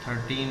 13।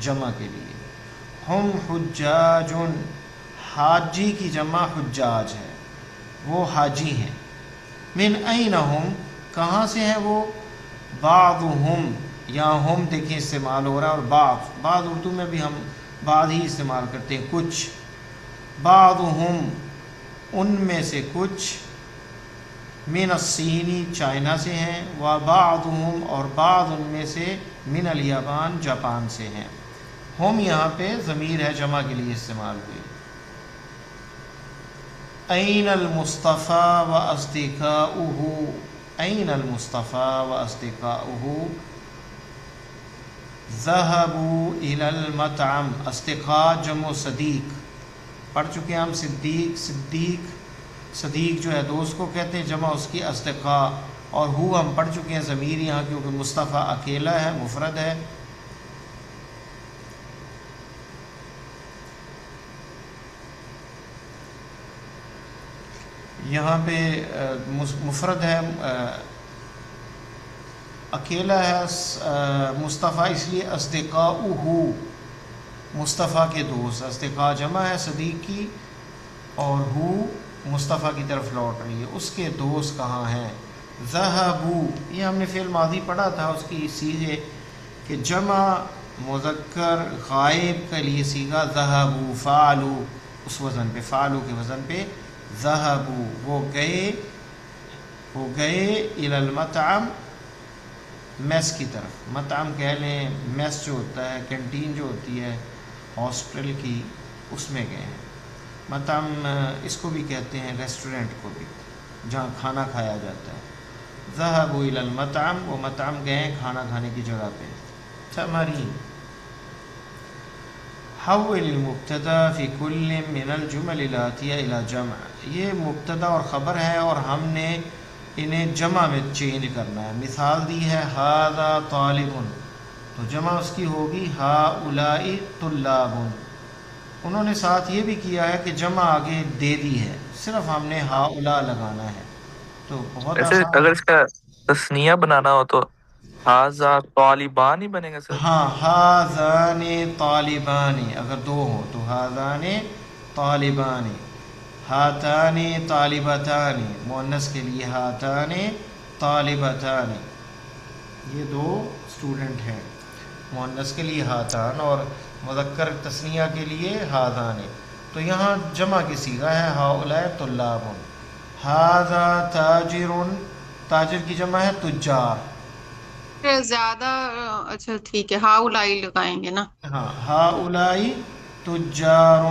جمع کے لیے. ہم حجاجن، حاجی کی جمع حجاج ہے، وہ حاجی ہیں. من این ہم، کہاں سے ہیں وہ؟ بعضہم، یہاں ہم دیکھیں استعمال ہو رہا ہے، اور بعض اردو میں بھی ہم بعض ہی استعمال کرتے ہیں، کچھ. بعضہم، ان میں سے کچھ. من الصینی، چائنا سے ہیں. وبعضہم، اور بعض ان میں سے من الیابان، جاپان سے ہیں. ہم یہاں پہ ضمیر ہے، جمع کے لیے استعمال ہوئی. این المصطفیٰ و اصدقاؤہ، این المصطفیٰ و اصدقاؤہ. ذهبوا الی المطعم، اصدقاء جمع صدیق، پڑھ چکے ہیں ہم. صدیق جو ہے دوست کو کہتے ہیں، جمع اس کی اصدقاء. اور ہو ہم پڑھ چکے ہیں ضمیر یہاں، کیونکہ مصطفیٰ اکیلا ہے، مفرد ہے. یہاں پہ مفرد ہے، اکیلا ہے. مصطفیٰ اس لیے اصدقاؤہ، مصطفیٰ کے دوست. اصدقاء جمع ہے صدیق کی، اور ہو مصطفیٰ کی طرف لوٹ رہی ہے، اس کے دوست کہاں ہیں. ذہبوا، یہ ہم نے فعل ماضی پڑھا تھا، اس کی صیغے کہ جمع مذکر غائب کے لیے صیغہ ذہبوا، فعلوا، اس وزن پہ، فعلوا کے وزن پہ. ذہبوا، وہ گئے الی المطعم، میس کی طرف. مطعم کہہ لیں، میس جو ہوتا ہے، کینٹین جو ہوتی ہے ہاسپٹل کی، اس میں گئے ہیں. مطعم اس کو بھی کہتے ہیں ریسٹورنٹ کو بھی، جہاں کھانا کھایا جاتا ہے. ذهبوا الی المطعم، وہ مطعم گئے ہیں کھانا کھانے کی جگہ پہ. تمرین، حول المبتدا فی کل من الجمل الاتیہ الی جمع. یہ مبتدا اور خبر ہے، اور ہم نے انہیں جمع میں چینج کرنا ہے. مثال دی ہے ھذا طالب، تو جمع اس کی ہوگی ھؤلاء طلاب. انہوں نے ساتھ یہ بھی کیا ہے کہ جمع آگے دے دی ہے، صرف ہم نے ھؤلاء لگانا ہے. تو بہت ایسے آسان اگر ہے. اس کا تثنیہ بنانا ہو تو ھذا طالبان ہی بنے گا سر. ہاں، ھذان طالبان، اگر دو ہوں تو ھذان طالبان. ہاتان طالبتان، مؤنث کے لیے ہاتان طالبتان، یہ دو اسٹوڈنٹ ہیں. مؤنث کے لیے ہاتان، اور مذکر تثنیہ کے لیے ہاذان. تو یہاں جمع کی صیغہ ہے ھؤلاء طلاب. ھذا تاجر، تاجر کی جمع ہے تجار. زیادہ اچھا ٹھیک ہے، ہاؤلائی لگائیں گے نا. ہاں، ھؤلاء تجار،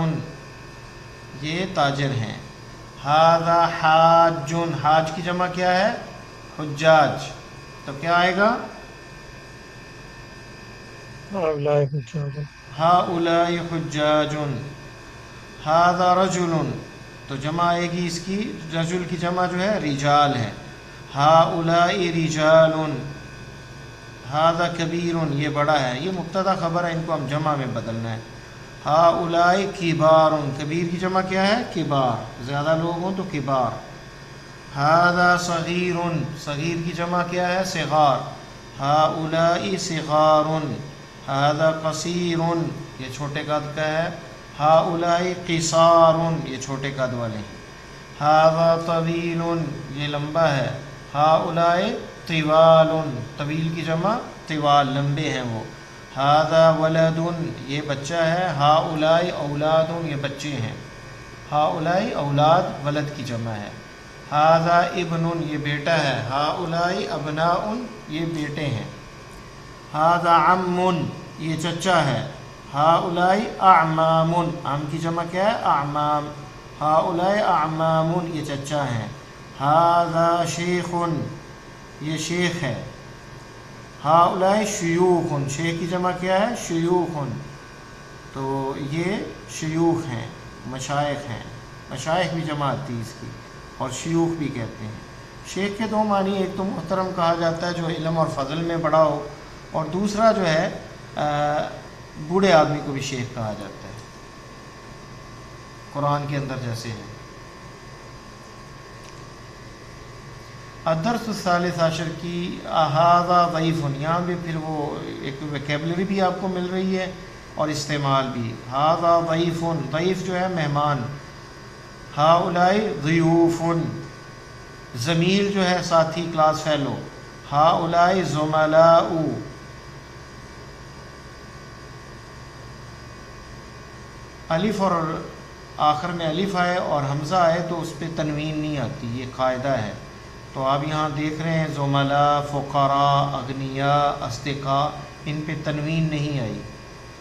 یہ تاجر ہیں. ھذا حاج، حاج کی جمع کیا ہے؟ حجاج. تو کیا آئے گا؟ ھؤلاء حجاج. ھذا رجل، تو جمع آئے گی اس کی، رجل کی جمع جو ہے رجال ہے. ھؤلاء رجال. ھذا کبیر، یہ بڑا ہے. یہ مبتدا خبر ہے، ان کو ہم جمع میں بدلنا ہے. ھؤلاء کبار، کبیر کی جمع کیا ہے؟ کبار، زیادہ لوگ ہوں تو کبار. ھذا صغیر، صغیر کی جمع کیا ہے؟ صغار. ھؤلاء صغار. ھذا قصیر، یہ چھوٹے قد کا ہے. ھؤلاء قصار، یہ چھوٹے قد والے ہیں. ھذا طویل، یہ لمبا ہے. ھؤلاء طوال، طویل کی جمع طوال، لمبے ہیں وہ. ھذا ولد، یہ بچہ ہے. ھؤلاء اولاد، یہ بچے ہیں. ھؤلاء اولاد ولد کی جمع ہے. ھذا ابن، یہ بیٹا ہے. ھؤلاء ابناء، یہ بیٹے ہیں. ھذا عم، یہ چچا ہے. ھؤلاء اعمام، عم کی جمع کیا ہے؟ اعمام. ھؤلاء اعمام، یہ چچا ہیں. ھذا شیخ، یہ شیخ ہے. ھؤلاء شیوخ، شیخ کی جمع کیا ہے؟ شیوخ. تو یہ شیوخ ہیں، مشائخ ہیں. مشائخ بھی جمع آتی ہے اس کی، اور شیوخ بھی کہتے ہیں. شیخ کے دو معنی، ایک تو محترم کہا جاتا ہے جو علم اور فضل میں بڑا ہو، اور دوسرا جو ہے بوڑھے آدمی کو بھی شیخ کہا جاتا ہے، قرآن کے اندر جیسے ہے. الدرس الثالث عشر کی ھذا ضیف، یہاں بھی پھر وہ ایک ویکیبلری بھی آپ کو مل رہی ہے اور استعمال بھی. ھذا ضیف، ضیف جو ہے مہمان. ہؤلاء ضیوف، زمیل جو ہے ساتھی، کلاس فیلو. ہؤلاء زملاء. الف اور آخر میں الف آئے اور حمزہ آئے تو اس پہ تنوین نہیں آتی، یہ قاعدہ ہے. تو آپ یہاں دیکھ رہے ہیں زملاء، فقراء، اغنیاء، اصدقاء، ان پہ تنوین نہیں آئی،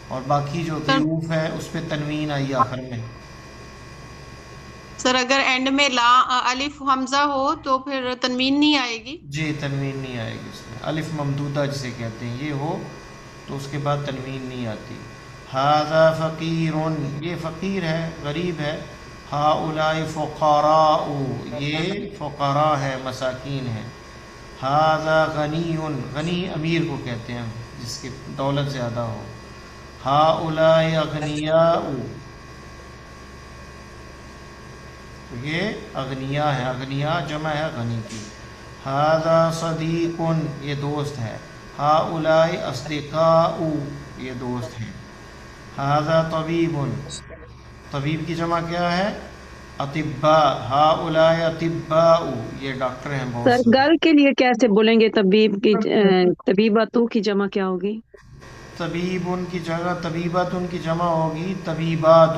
اور باقی جو سر ضیوف ہے اس پہ تنوین آئی آخر میں. سر اگر اینڈ میں لا الف حمزہ ہو تو پھر تنوین نہیں آئے گی؟ جی تنوین نہیں آئے گی اس میں، الف ممدودہ جسے کہتے ہیں، یہ ہو تو اس کے بعد تنوین نہیں آتی. ھذا فقیر، یہ فقیر ہے، غریب ہے. ہؤلاء فقراء، یہ فقراء ہے، مساکین ہے. ھذا غنی، غنی امیر کو کہتے ہیں جس کی دولت زیادہ ہو. ہؤلاء اغنیاء، یہ اغنیاء ہے، اغنیاء جمع ہے غنی کی. ھذا صدیق، یہ دوست ہے. ہؤلاء اصدقاء، یہ دوست ہیں. ھذا طبیب، طبیب کی جمع کیا ہے؟ اطباء. ہؤلاء اطباء، یہ ڈاکٹر ہیں بہت سر سارے. گل کے لیے کیسے بولیں گے؟ طبیباتو کی جمع کیا ہوگی؟ طبیب ان کی جگہ طبیبات ان کی جمع ہوگی طبیبات.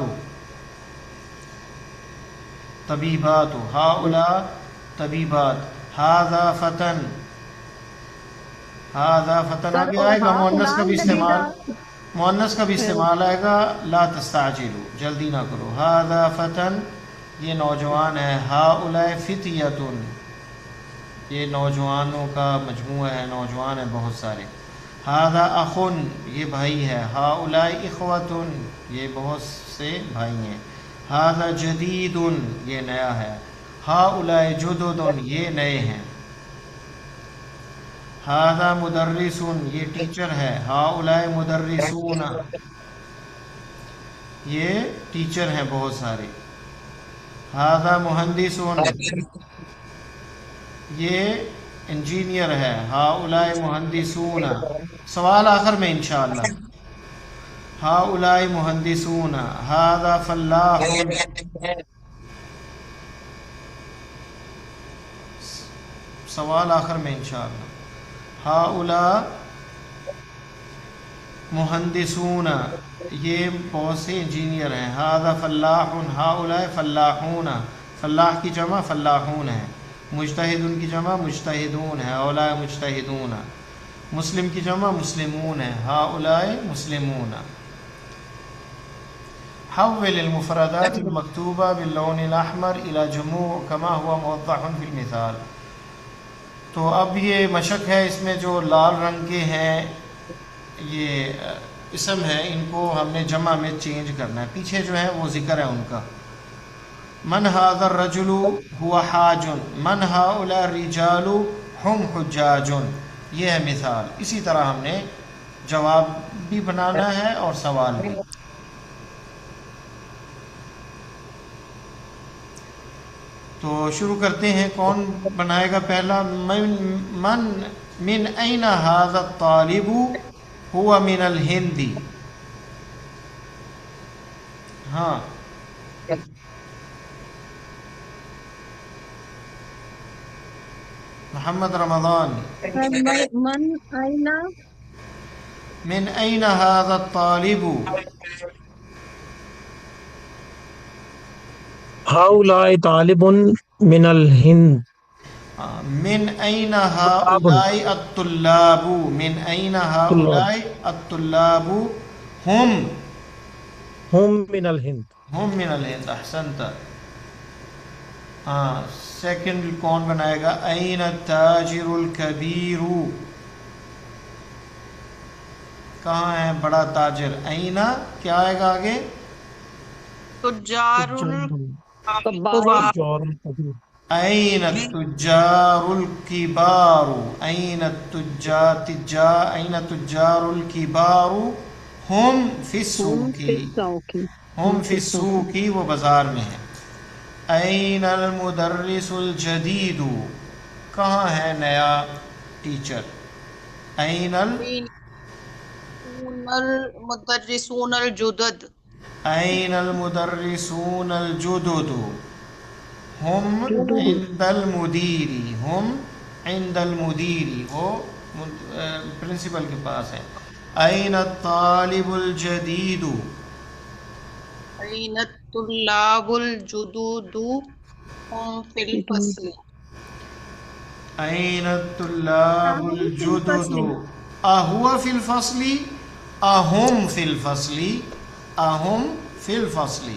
طبیبات. ہؤلاء طبیبات. ھذا فتن، ھذا فتن سر آگے اور آئے گا مؤنث کا بھی ہؤلاء استعمال، لگے مؤنث کا بھی گا؟ استعمال آئے گا. لا تستعجلوا، جلدی نہ کرو. ھذا فتن، یہ نوجوان ہے. ہؤلاء فتیۃ، یہ نوجوانوں کا مجموعہ ہے، نوجوان ہیں بہت سارے. ھذا اخ، یہ بھائی ہے. ہؤلاء اخوۃ، یہ بہت سے بھائی ہیں. ھذا جدید، یہ نیا ہے. ہؤلاء جدد، یہ نئے ہیں. ھذا مدرس، یہ ٹیچر ہے. ہؤلاء مدرسون، یہ ٹیچر ہیں بہت سارے. ھذا مہندس، یہ انجینئر ہے. ہؤلاء مہندسون، سوال آخر میں انشاءاللہ. ہؤلاء مہندسون. ھذا فلاح، سوال آخر میں انشاءاللہ. ہؤلاء مہندسون، یہ بہت سے انجینئر ہیں. ھذا فلاح. ہؤلاء فلاحون، فلاح کی جمع فلاحون ہے. مجتہد ان کی جمع مجتہدون ہے. ہؤلاء مجتہدون. مسلم کی جمع مسلمون ہے. ہؤلاء مسلمون. حول المفردات المكتوبة باللون الأحمر إلى جموع كما هو موضح في المثال. تو اب یہ مشق ہے، اس میں جو لال رنگ کے ہیں یہ اسم ہے، ان کو ہم نے جمع میں چینج کرنا ہے. پیچھے جو ہے وہ ذکر ہے ان کا. من هذا الرجل هو حاج، من هؤلاء الرجال هم حجاج. یہ ہے مثال. اسی طرح ہم نے جواب بھی بنانا ہے اور سوال بھی. تو شروع کرتے ہیں. کون بنائے گا پہلا؟ من این هذا الطالب هو من الہند. ہاں محمد رمضان. من آئینہ من این هذا الطالب. هؤلاء طالب من الهند. من این هؤلاء الطلاب. من این هؤلاء الطلاب. هم من الهند. هم من الہند. احسنت. ہاں سیکنڈ کون بنائے گا؟ این التاجر الکبیر. کہاں ہے بڑا تاجر؟ این کیا آئے گا آگے؟ تجار کبار این التجار الکبار. این التجار الکبار ہم فی السوق. ہم فی السوق، وہ بازار میں ہے. این المدرس الجدید. کہاں ہے نیا ٹیچر؟ این المدرسون الجدد این المدرسون الجدد ہم عند المدیری، ہم عند المدیری، وہ پرنسپل کے پاس ہے۔ این الطالب الجدید، أين الطلاب الجدد هم في الفصل این الطلاب الجدد اہو فی الفصل اہم فی الفصل اہم فی الفصل۔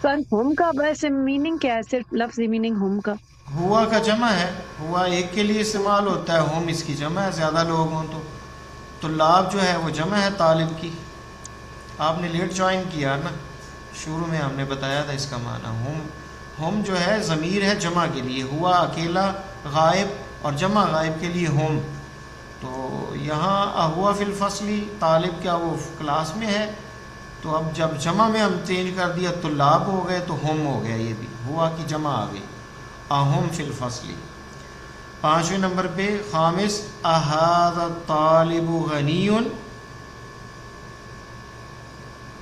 سر ہم کا ویسے میننگ کیا ہے؟ صرف لفظی میننگ ہم کا ہوا کا جمع ہے، ہوا ایک کے لیے استعمال ہوتا ہے، ہم اس کی جمع ہے، زیادہ لوگ ہوں تو طلاب جو ہے وہ جمع ہے طالب کی۔ آپ نے لیٹ جوائن کیا نا، شروع میں ہم نے بتایا تھا اس کا معنی۔ ہم جو ہے ضمیر ہے جمع کے لیے، ہوا اکیلا غائب اور جمع غائب کے لیے ہم۔ تو یہاں ہوا فی الفصل، طالب کیا وہ کلاس میں ہے، تو اب جب جمع میں ہم چینج کر دیا طلاب ہو گئے تو ہم ہو گیا، یہ بھی ہوا کی جمع آ گئی، اہم فی الفصل۔ 5ویں نمبر پہ خامس، اہذا الطالب غنی،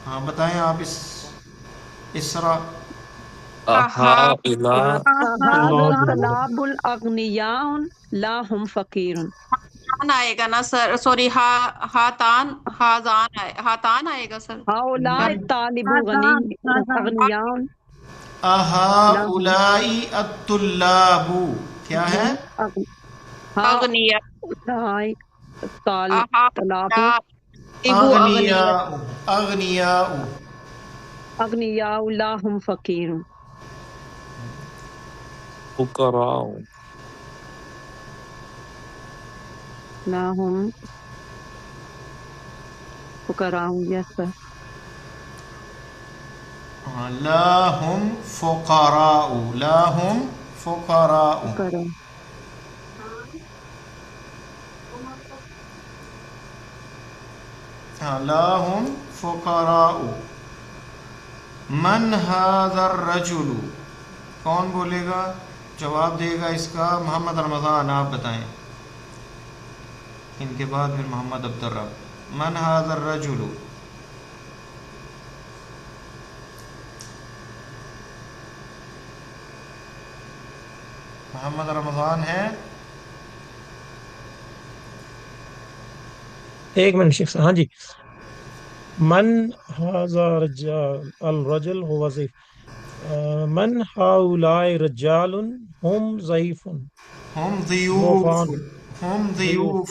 ہاں بتائیں آپ اسرا۔ هؤلاء هذا الطلاب الاغنیاء لا هم فقیر۔ ہاتان آئے گا نا سر، سوری ہاتان ہاتان آئے گا سر۔ هؤلاء الطالب اغنیاء اہؤلاء الطلاب کیا ہے؟ اغنیا طلاب اغنیاء، اغنیاء، اغنیاء لا هم فقیر۔ فقراء لا هم فقراء، یس سر۔ لا هم فقراء، لا هم فقراء، لا هم فقراء۔ من هذا الرجل، کون بولے گا؟ جواب دے گا اس کا محمد رمضان، آپ بتائیں، ان کے بعد پھر محمد عبدالرب۔ من هذا الرجل، محمد رمضان ہے؟ ایک منٹ شیخ صاحب، ہاں جی۔ من هذا رجال، الرجل هو ضيف، من هؤلاء رجال هم ضيف، ہم ضیوف، ضيوفان، ہم ضیوف،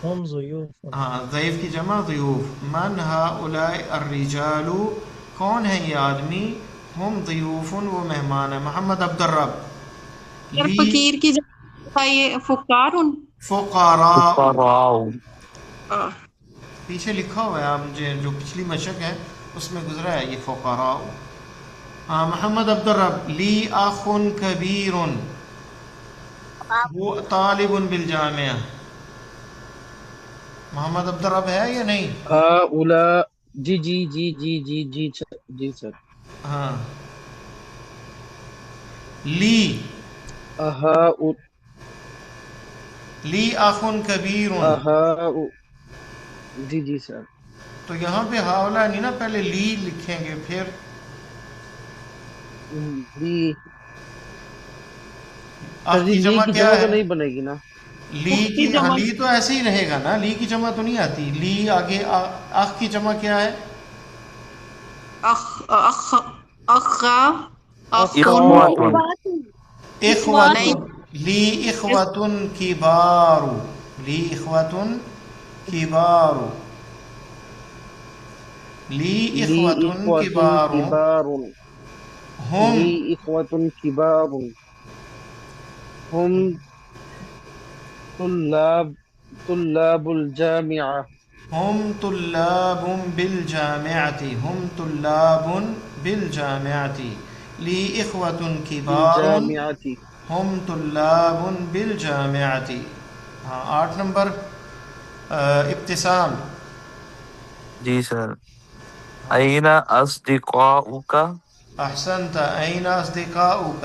هم ضيوف۔ ہاں ضیف کی جمع ضیوف۔ من هؤلاء الرجال، کون ہے یہ آدمی؟ ہم ضیوف، وہ مہمان ہے۔ محمد عبدالرب۔ سر فقیر کی جگہ یہ فقار فقراء، فقراء پیچھے لکھا ہوا ہے، آپ جو پچھلی مشق ہے اس میں گزرا ہے یہ فقراء۔ ہاں محمد عبدالرب۔ لی اخ کبیر، وہ طالب بالجامعہ۔ محمد عبدالرب ہے یا نہیں؟ هؤلاء، جی جی جی جی جی جی جی سر۔ ہاں لی، لی اخ کبیر، جی جی سر۔ تو یہاں پہ ہاولا نہیں نا، پہلے لی لکھیں گے پھر لی اخ کی جمع کیا تو ہے؟ نہیں بنے گی نا، لی کی، ہاں لی تو ایسے ہی رہے گا نا، لی کی جمع تو نہیں آتی۔ لی آگے اخ کی جمع کیا ہے؟ اخوۃ، لی اخوۃ کبار، لی اخوۃ کبار، لی اخوۃ کبار، ہم، لی اخوۃ کبار، ہم طلاب الجامعہ، ہم طلاب بالجامعۃ، ہم طلاب بالجامعۃ، لی اخوۃ کبار، ہم طلاب بالجامعۃ۔ ہاں 8 نمبر ابتسام۔ جی سر۔ این اصدقاؤک، احسنت، این اصدقاؤک۔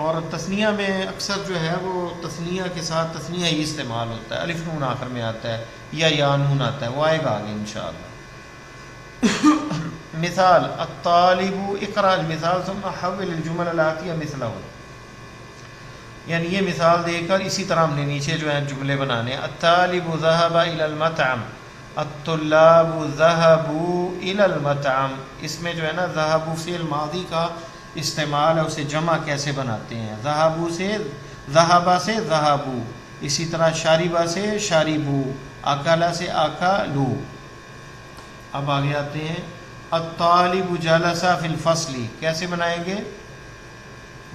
اور تثنیہ میں اکثر جو ہے وہ تثنیہ کے ساتھ تثنیہ ہی استعمال ہوتا ہے، الف نون آخر میں آتا ہے یا نون آتا ہے، وہ آئے گا آگے انشاءاللہ۔ مثال الطالب اقرأ المثال ثم حول الجمل الآتیہ مثلہ، یعنی یہ مثال دے کر اسی طرح ہم نے نیچے جو ہیں جملے بنانے۔ الطالب ذهب إلى المطعم، الطلاب ذهبوا إلى المطعم، اس میں جو ہے نا ذهبوا فعل ماضی کا استعمال ہے، اسے جمع کیسے بناتے ہیں؟ ذهبوا سے ذهب سے ذهبوا، اسی طرح شاربہ سے شاربوا، اکلا سے اکلوا۔ اب آگے آتے ہیں الطالب جلس فی الفصل، کیسے بنائیں گے؟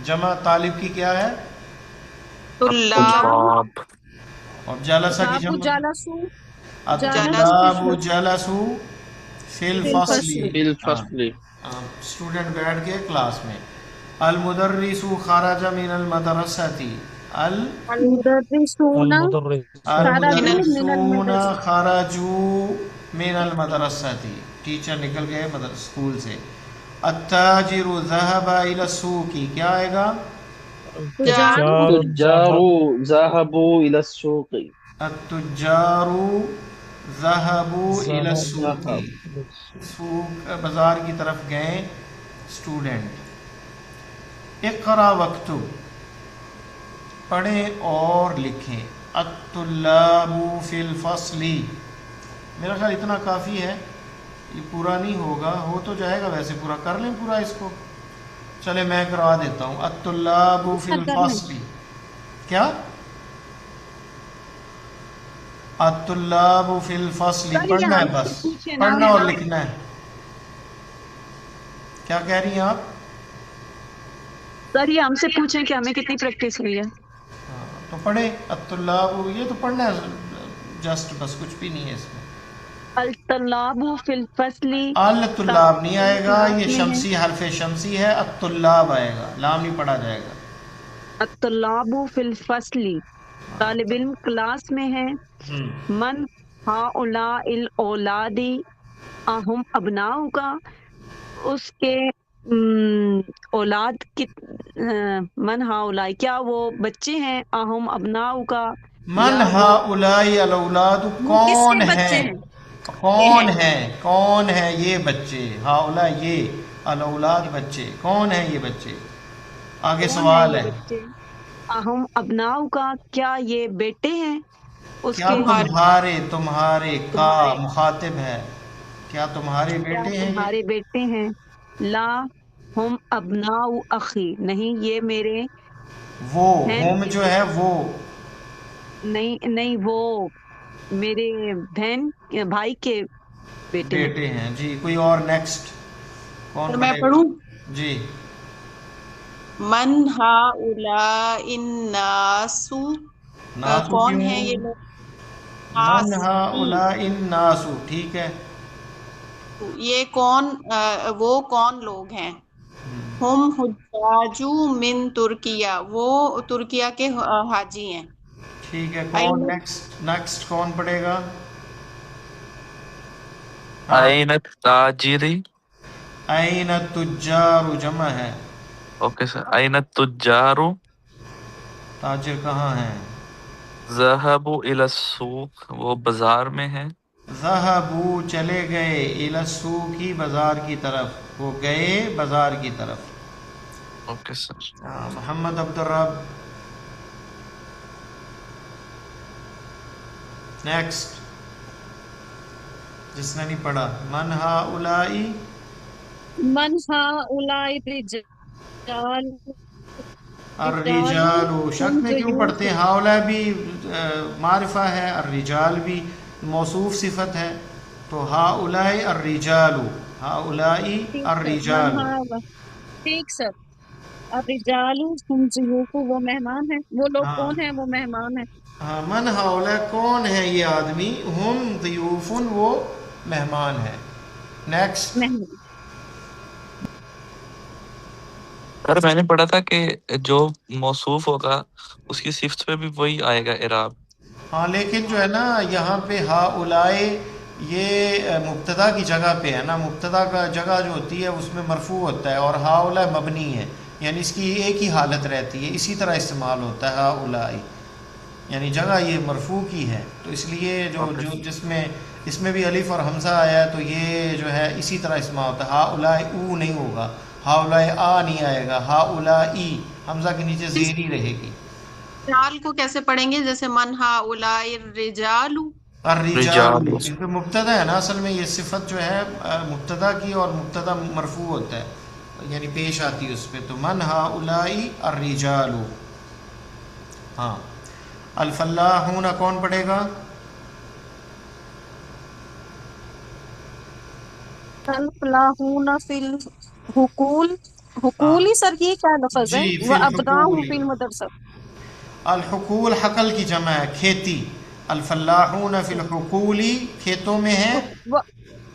جمع طالب کی کیا ہے؟ طلاب، طلاب، اور جلسہ کی جمع جلسوا الطلاب جلسوا فی الفصل، بالفصل اسٹوڈنٹ بیٹھ کے کلاس میں۔ المدرس خرج من المدرسۃ، المدرسون المدرس المدرسون خرجوا من المدرسۃ، ٹیچر نکل گئے اسکول سے۔ التاجر ذهب الى السوق، کیا آئے گا؟ التجار ذهبوا إلى السوق، التجار ذهبوا الى السوق، سوق بازار کی طرف گئے اسٹوڈنٹ۔ اقرا واکتب، پڑھیں اور لکھیں۔ الطلاب فی الفصل، میرا خیال اتنا کافی ہے، یہ پورا نہیں ہوگا، ہو تو جائے گا ویسے، پورا کر لیں پورا اس کو، چلے میں کروا دیتا ہوں۔ الطلاب فی الفصل، کیا؟ الطلاب فی الفصل، پڑھنا ہے بس، پڑھنا اور لکھنا ہے۔ کیا کہہ رہی ہیں آپ؟ سر یہ ہم سے پوچھیں کہ ہمیں کتنی پریکٹس ہوئی ہے؟ تو پڑھیں الطلاب، یہ تو پڑھنا ہے جسٹ، بس کچھ بھی نہیں ہے اس میں۔ الطلاب فی الفصل، الطلاب نہیں آئے گا، یہ شمسی حرف شمسی ہے، الطلاب آئے گا، لام نہیں پڑھا جائے گا۔ الطلاب فی الفصل، طالب علم کلاس میں ہے۔ من ہؤلاء الاولاد اہم ابناؤک، اس کے اولاد کی، من ہؤلاء کیا وہ بچے ہیں، اہم ابناؤک من ہؤلاء الاولاد، کون ہے، کون ہے، کون ہے یہ بچے، ہؤلاء یہ، الاولاد بچے، کون ہیں یہ بچے؟ آگے سوال ہے، اہم ابناؤک کیا یہ بیٹے ہیں اس کیا کے، تمہارے، تمہارے کا مخاطب ہے، کیا تمہارے بیٹے ہیں یہ؟ تمہارے بیٹے ہیں۔ لا ہم ابناء اخی، نہیں یہ میرے وہ، ہیں، ہم جو ہے وہ، نہیں وہ میرے بہن بھائی کے بیٹے ہیں۔ بیٹے ہیں جی۔ کوئی اور نیکسٹ کون میں پڑھے گا؟ پڑھوں؟ جی۔ من ہؤلاء الناس، ناسو کون کیوں؟ ہے یہ لوگ؟ من ہؤلاء الناس، ٹھیک ہے۔ یہ کون، وہ کون لوگ ہیں؟ ہم حجاج من ترکیہ، وہ ترکیہ کے حاجی ہیں۔ ٹھیک ہے، کون نیکسٹ کون پڑھے گا؟ عین التاجری، این التجار جمع ہے، اوکے سر، عین التجار تاجر کہاں ہیں؟ ذهبوا الى السوق، وہ بازار میں ہیں۔ ذہبوا چلے گئے، الی السوق بازار کی طرف، وہ گئے بازار کی طرف۔ اوکے سر، محمد عبد الرب، نیکسٹ جس نے نہیں پڑھا۔ من ہؤلاء، من ہؤلاء الرجال، الرجال، شک میں کیوں پڑھتے ہیں؟ ہؤلاء بھی معرفہ ہے، الرجال بھی موصوف صفت ہے، تو ہؤلاء الرجال، ہؤلاء الرجال۔ ٹھیک سر۔ الرجال ہم ضیوف، وہ مہمان ہیں، وہ لوگ ہاں۔ کون ہیں؟ وہ مہمان ہیں۔ ہاں، من ہؤلاء کون ہے یہ آدمی، ہم ضیوف، وہ مہمان ہے۔ نیکسٹ۔ مہمان، سر میں نے پڑھا تھا کہ جو موصوف ہوگا اس کی صفت پہ بھی وہی آئے گا اعراب۔ ہاں لیکن جو ہے نا یہاں پہ ہؤلاء یہ مبتدا کی جگہ پہ ہے نا، مبتدا کا جگہ جو ہوتی ہے اس میں مرفوع ہوتا ہے، اور ہؤلاء مبنی ہے، یعنی اس کی ایک ہی حالت رہتی ہے، اسی طرح استعمال ہوتا ہے ہاؤلائی، یعنی جگہ یہ مرفوع کی ہے، تو اس لیے جو اس میں بھی الف اور حمزہ آیا ہے، تو یہ جو ہے اسی طرح استعمال ہوتا ہے، ہاؤلائی او نہیں ہوگا، ہاؤلائی آ نہیں آئے گا، ہاؤلائی حمزہ کے نیچے زیر ہی رہے گی۔ رجال کو کیسے پڑھیں گے؟ جیسے من ہؤلاء الرجال، الرجال رجال کیونکہ مبتدا ہے نا، اصل میں یہ صفت جو ہے مبتدا کی، اور مبتدا مرفوع ہوتا ہے، یعنی پیش آتی ہے اس پہ، تو من ہؤلاء الرجال۔ ہاں، الفلاحون کون پڑھے گا؟ الفلاحون فی الحقول، حقول ہی سر یہ کیا لفظ ہے؟ جی، فی وہ ابناہم الحقول، فی المدرسہ، الحقول حقل کی جمع ہے، کھیتی، الفلاحون فی الحقول کھیتوں میں ہیں وہ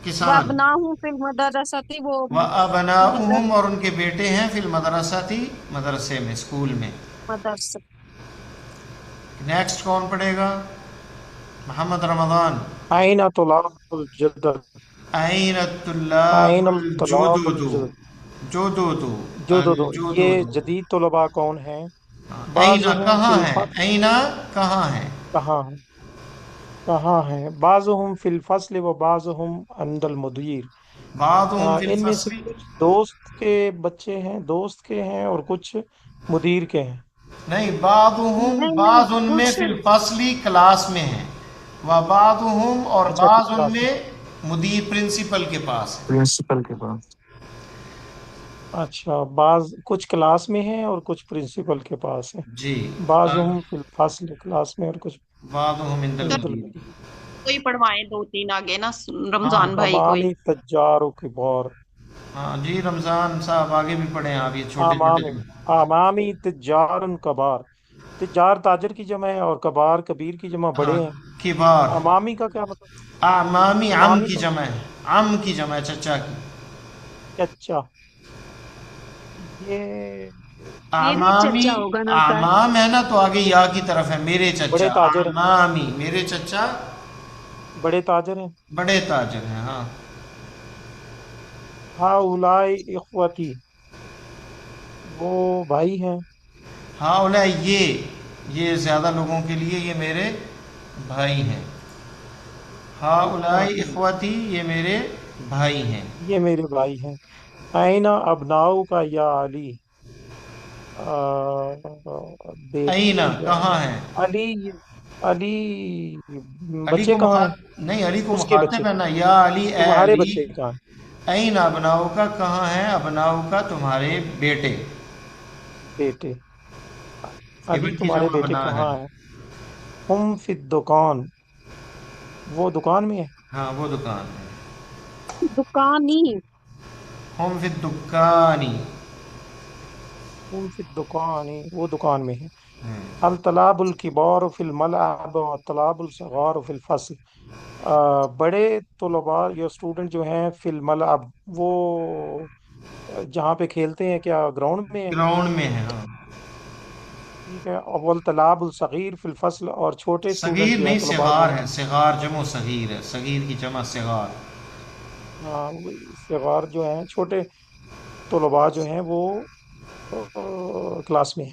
کسان، ابناہم فی المدرسہ وہ و ابناؤہم مدرسہ اور ان کے بیٹے ہیں فی المدرستی مدرسے میں، اسکول میں۔ مدرسہ۔ نیکسٹ کون پڑھے گا؟ محمد رمضان۔ أين طلاب الجدد؟ این الطلاب أين الطلاب الجدد، الجدد؟ جدد، یہ الجدد۔ جدید طلباء کون ہیں؟ این بعضهم کہاں فی ہے؟ الفصل، این کہاں ہے؟ کہاں ہیں؟ کہاں ہیں؟ بعضهم فی الفصل و بعضهم عند المدیر، بعضهم فی ان میں سے الفصل، کچھ دوست کے بچے ہیں، دوست کے ہیں، اور کچھ مدیر کے ہیں۔ نہیں، بعضهم نہیں نہیں بعض ان میں کچھ فی الفصل کلاس میں ہیں، و بعضهم اور اچھا بعض ان کلاس میں مدیر پرنسپل کے پاس ہے۔ پرنسپل کے پاس۔ اچھا، بعض کچھ کلاس میں ہیں اور کچھ پرنسپل کے پاس ہیں۔ جی، بعضهم فی الفصل کلاس میں، اور کچھ بعضهم عند عند المدیر۔ المدیر۔ کوئی پڑھوائیں دو تین آگے نا، ہاں رمضان بھائی کوئی۔ امامی تجار و کبار، ہاں جی، رمضان صاحب آگے بھی پڑھیں آپ، یہ چھوٹے امامی، چھوٹے۔ امامی تجار کبار، تجار تاجر کی جمع ہے، اور کبار کبیر کی جمع ہاں، بڑے ہیں۔ کبار، امامی کا کیا مطلب؟ امامی عم امامی کی کا جمع ہے، عم کی جمع ہے، چچا کی۔ چچا، یہ یہ بھی امامی، چچا ہوگا نا سر؟ امام ہے نا، تو آگے یا کی طرف ہے، میرے بڑے چچا، تاجر ہیں، امامی میرے چچا، بڑے تاجر ہیں۔ بڑے تاجر ہیں۔ ہاں، ہؤلاء اخوتی، وہ بھائی ہیں۔ ہاں اولا، یہ زیادہ لوگوں کے لیے یہ میرے بھائی ہیں، ہاں اولا اچھا، اخوتی، یہ میرے بھائی ہیں۔ یہ میرے بھائی ہیں۔ اینا ابناؤ کا یا علی، اینا بیٹے یا کہاں ہے؟ علی، علی علی بچے کو کہاں ہیں؟ نہیں، علی کو اس کے بچے، مخاطب ہے نا، یا علی، اے تمہارے علی، بچے کہاں ہیں؟ این ابناؤ کا کہاں ہے؟ ابناؤ کا تمہارے بیٹے، بیٹے، علی ابن کی تمہارے جمع بیٹے ابنا ہے۔ کہاں ہیں؟ ہم فی الدکان، وہ دکان میں ہے۔ ہاں، وہ دکان ہے، دکانی، ہم فی الدکانی۔ ہم فی الدکان، وہ دکان میں ہے۔ الطلاب الکبار فی الملعب والطلاب الصغار فی الفصل، بڑے طلباء یا اسٹوڈنٹ جو ہیں فی الملعب، وہ جہاں پہ کھیلتے ہیں، کیا گراؤنڈ میں ہے؟ گراؤنڈ میں ہے، ہاں۔ ٹھیک ہے۔ والطلاب الصغیر فی الفصل، اور چھوٹے اسٹوڈنٹ صغیر جو ہیں، نہیں، طلباء جو صغار ہیں، ہے، صغار جمع صغیر ہے، صغیر کی جمع صغار۔ ہاں، صغار جو ہیں، چھوٹے طلباء جو ہیں، وہ کلاس میں ہیں۔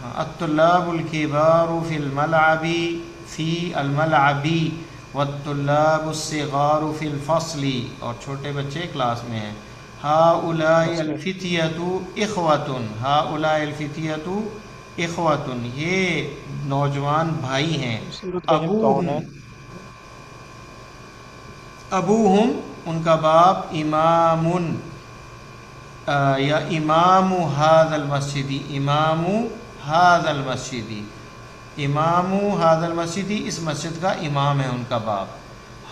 ہاں، الطلاب الکبار فی الملعب، فی الملعب، والطلاب الصغار فی الفصل، اور چھوٹے بچے کلاس میں ہیں۔ ہؤلاء کلاس میں الفتیۃ اخوۃ، ہؤلاء الفتیۃ اخوۃ، یہ نوجوان بھائی ہیں۔ صورت فہم کون ابوہم، ہے؟ ابوہم ان کا باپ، امام، یا امام ھذا المسجد، امام ھذا المسجد، امام ھذا المسجد، اس مسجد کا امام ہے ان کا باپ۔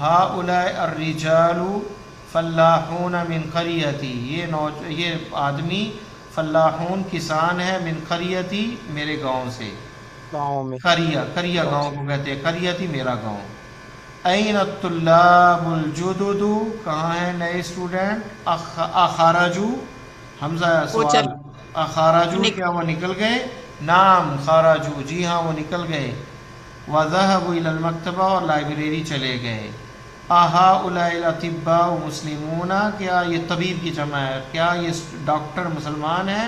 ہؤلاء الرجال فلاحون من قریتی، یہ آدمی فلاحون کسان ہے، من قریتی میرے گاؤں سے، گاؤں میں، قریہ گاؤں گاؤں سے۔ کو کہتے ہیں، قریتی میرا گاؤں۔ این الطلاب الجدد، کہاں ہیں نئے اسٹوڈنٹ؟ اخرجوا، حمزہ وہ سوال، چل اخرجوا، نک کیا وہ نکل گئے؟ نعم خرجوا، جی ہاں وہ نکل گئے۔ وذهبوا الى المکتبہ، اور لائبریری چلے گئے۔ اہؤلاء الاطباء مسلمون، کیا یہ طبیب کی جمع ہے؟ کیا یہ ڈاکٹر مسلمان ہے؟